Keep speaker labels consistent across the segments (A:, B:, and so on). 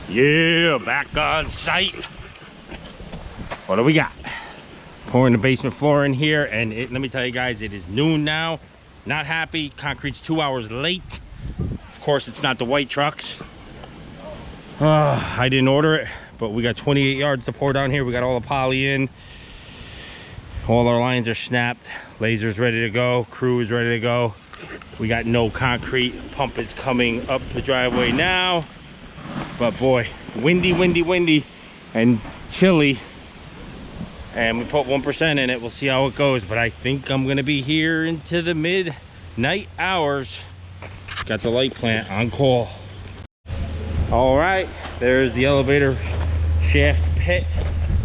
A: Yeah, back on site. What do we got? Pouring the basement floor in here, and let me tell you guys, it is noon now. Not happy. Concrete's 2 hours late. Of course, it's not the white trucks. I didn't order it, but we got 28 yards to pour down here. We got all the poly in. All our lines are snapped. Laser's ready to go. Crew is ready to go. We got no concrete. Pump is coming up the driveway now. But boy, windy and chilly. And we put 1% in it. We'll see how it goes. But I think I'm gonna be here into the midnight hours. Got the light plant on call. All right, there's the elevator shaft pit.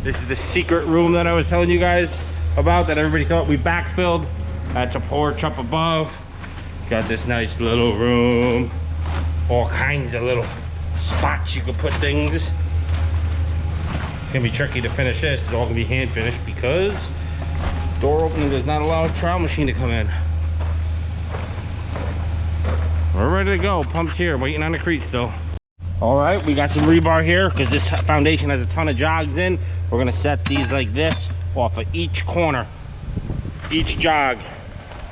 A: This is the secret room that I was telling you guys about that everybody thought we backfilled. That's a porch up above. Got this nice little room. All kinds of little spots you could put things. It's gonna be tricky to finish this. It's all gonna be hand finished because door opening does not allow a trowel machine to come in. We're ready to go. Pump's here, waiting on the crete still. All right, we got some rebar here because this foundation has a ton of jogs in. We're gonna set these like this off of each corner, each jog.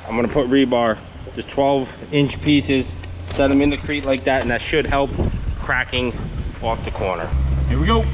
A: I'm gonna put rebar, just 12-inch pieces, set them in the crete like that, and that should help cracking off the corner. Here we go.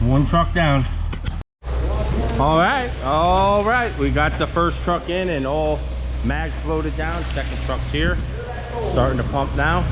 A: One truck down. All right, we got the first truck in and all mags loaded down. Second truck's here. Starting to pump now.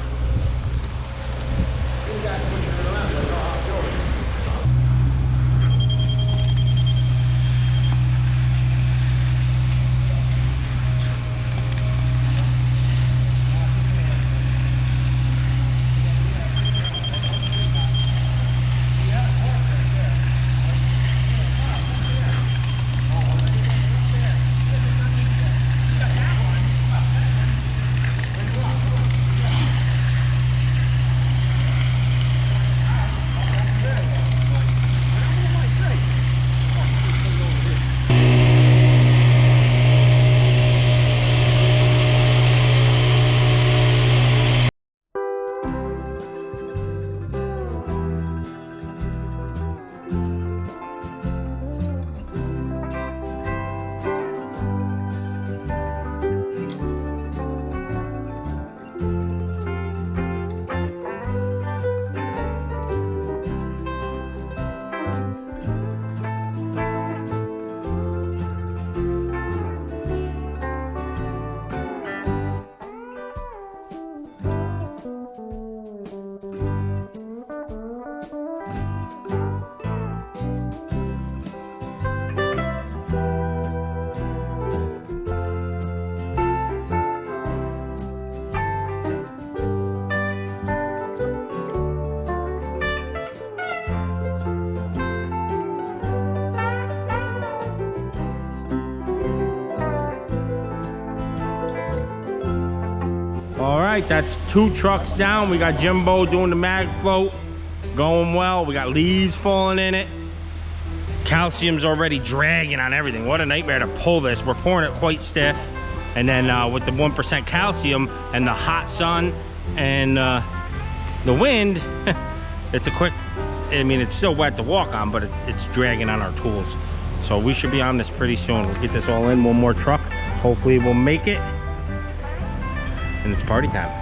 A: All right, that's 2 trucks down. We got Jimbo doing the mag float, going well. We got leaves falling in it. Calcium's already dragging on everything. What a nightmare to pull this. We're pouring it quite stiff. And then with the 1% calcium and the hot sun and the wind, it's a quick, I mean, it's still wet to walk on, but it's dragging on our tools. So we should be on this pretty soon. We'll get this all in, one more truck. Hopefully we'll make it. And it's party time.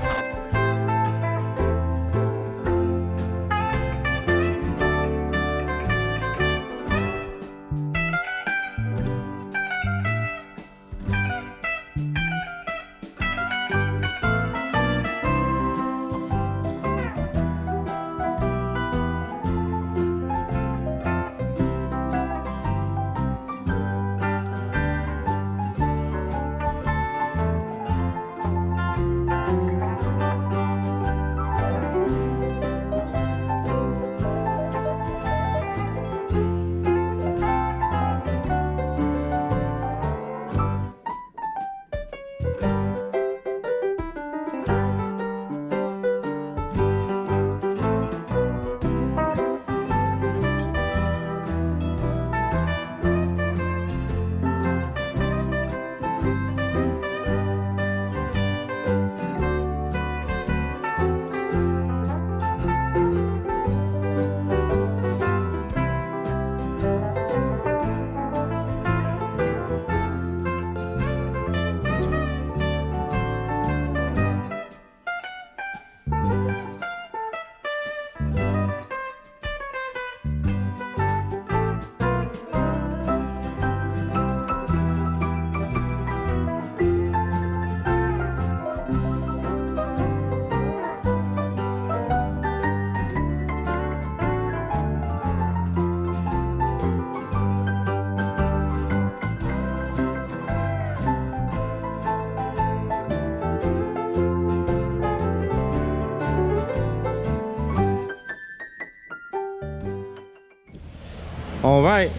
A: All right,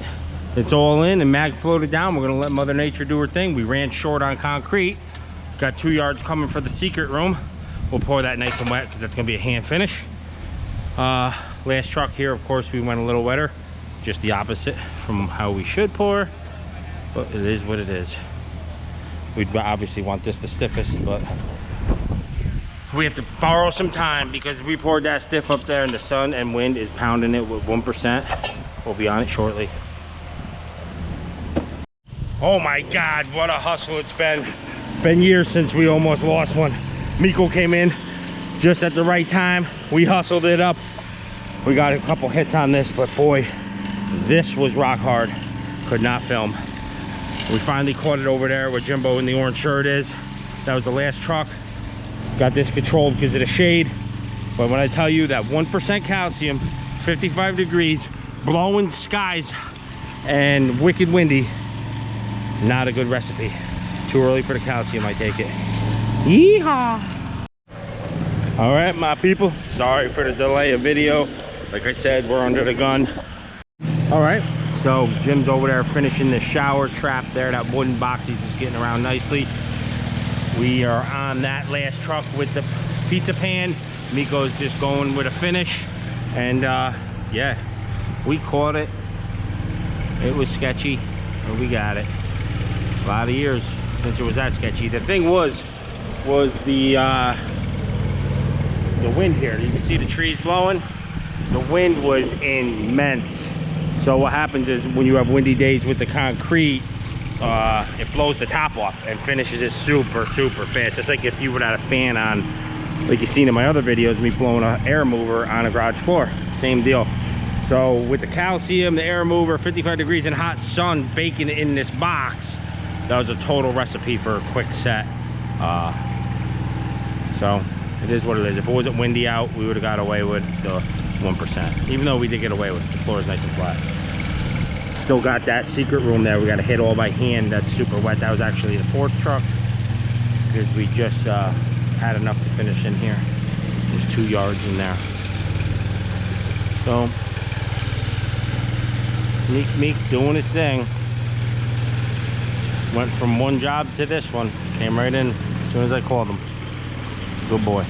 A: it's all in and mag floated down. We're gonna let Mother Nature do her thing. We ran short on concrete. Got 2 yards coming for the secret room. We'll pour that nice and wet because that's gonna be a hand finish. Last truck here, of course, we went a little wetter. Just the opposite from how we should pour, but it is what it is. We'd obviously want this the stiffest, but we have to borrow some time because we poured that stiff up there and the sun and wind is pounding it with 1%. We'll be on it shortly. Oh my God, what a hustle it's been. Been years since we almost lost one. Miko came in just at the right time. We hustled it up. We got a couple hits on this, but boy, this was rock hard. Could not film. We finally caught it over there where Jimbo in the orange shirt is. That was the last truck. Got this controlled because of the shade. But when I tell you that 1% calcium, 55 degrees, blowing skies, and wicked windy, not a good recipe. Too early for the calcium, I take it. Yeehaw! All right, my people, sorry for the delay of video. Like I said, we're under the gun. All right, so Jim's over there finishing the shower trap there, that wooden box. He's just getting around nicely. We are on that last truck with the pizza pan. Miko's just going with a finish. And yeah, we caught it. It was sketchy, but we got it. A lot of years since it was that sketchy. The thing was the wind here. You can see the trees blowing. The wind was immense. So what happens is when you have windy days with the concrete, it blows the top off and finishes it super fast. Just like if you would have a fan on, like you've seen in my other videos, me blowing an air mover on a garage floor. Same deal. So with the calcium, the air mover, 55 degrees and hot sun baking it in this box, that was a total recipe for a quick set. So it is what it is. If it wasn't windy out, we would have got away with the 1%. Even though we did get away with it, the floor is nice and flat. Still got that secret room there. We got to hit all by hand. That's super wet. That was actually the fourth truck because we just had enough to finish in here. There's 2 yards in there. So Meek doing his thing. Went from one job to this one. Came right in as soon as I called him. Good boy.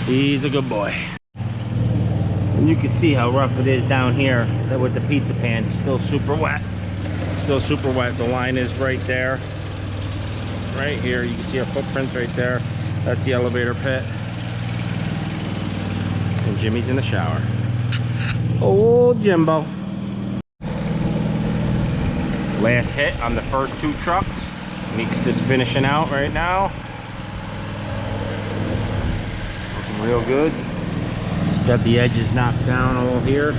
A: He's a good boy. And you can see how rough it is down here with the pizza pan. Still super wet. Still super wet. The line is right there. Right here. You can see our footprints right there. That's the elevator pit. And Jimmy's in the shower. Oh, Jimbo. Last hit on the first 2 trucks. Meek's just finishing out right now. Looking real good. Got the edges knocked down all here.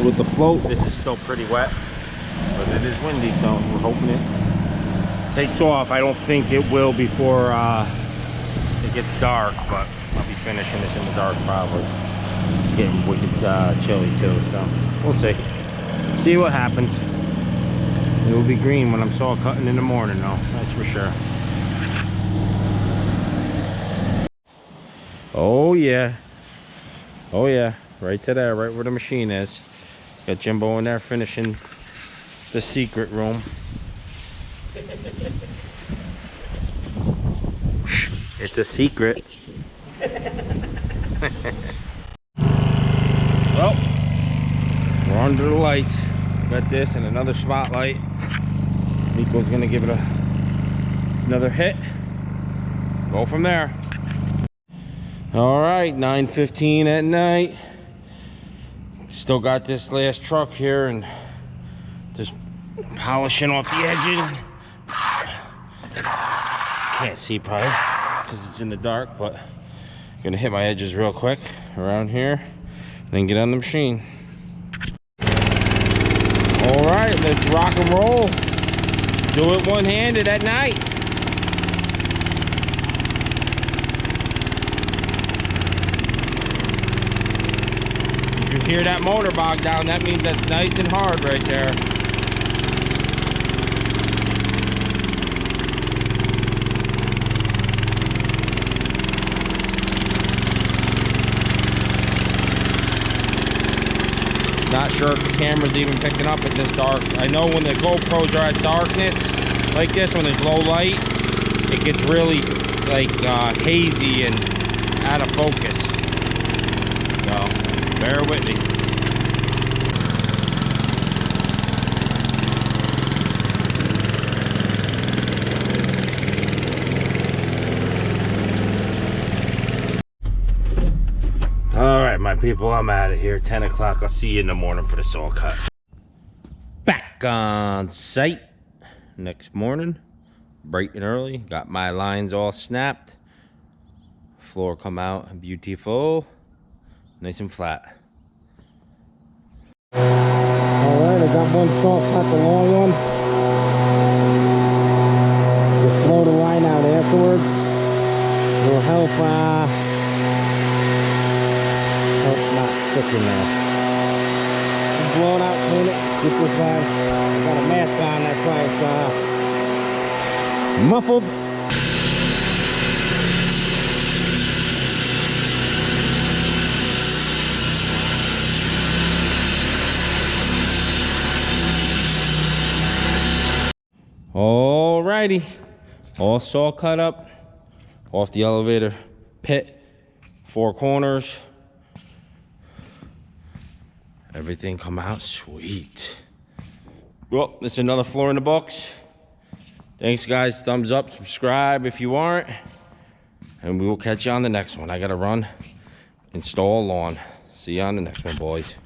A: With the float, this is still pretty wet, but it is windy, so we're hoping it takes off. I don't think it will before it gets dark, but I'll be finishing this in the dark probably. It's getting wicked chilly too, so we'll see. See what happens. It will be green when I'm saw cutting in the morning though, that's for sure. Oh yeah. Oh yeah. Right to there, right where the machine is. Got Jimbo in there finishing the secret room. It's a secret. Well, we're under the lights. Got this and another spotlight. Nico's gonna give it another hit. Go from there. All right, 9:15 at night. Still got this last truck here and just polishing off the edges. Can't see probably because it's in the dark, but I'm gonna hit my edges real quick around here and then get on the machine. All right, let's rock and roll. Do it one-handed at night. If you hear that motor bog down, that means that's nice and hard right there. Not sure if the camera's even picking up at this dark. I know when the GoPros are at darkness like this, when there's low light, it gets really like hazy and out of focus. So bear with me. All right, my people, I'm out of here. 10 o'clock. I'll see you in the morning for the saw cut. Back on site next morning, bright and early. Got my lines all snapped. Floor come out beautiful, nice and flat. All right, I got one saw cut, the long one. Just blow the line out afterwards. help not sticking there. Just blow it out, clean it, get this guy. I got a mask on, that's why it's muffled. Alrighty, all saw cut up off the elevator pit, 4 corners. Everything come out sweet. Well, this is another floor in the books. Thanks guys, thumbs up, subscribe if you aren't, and we will catch you on the next one. I gotta run, install lawn. See you on the next one, boys.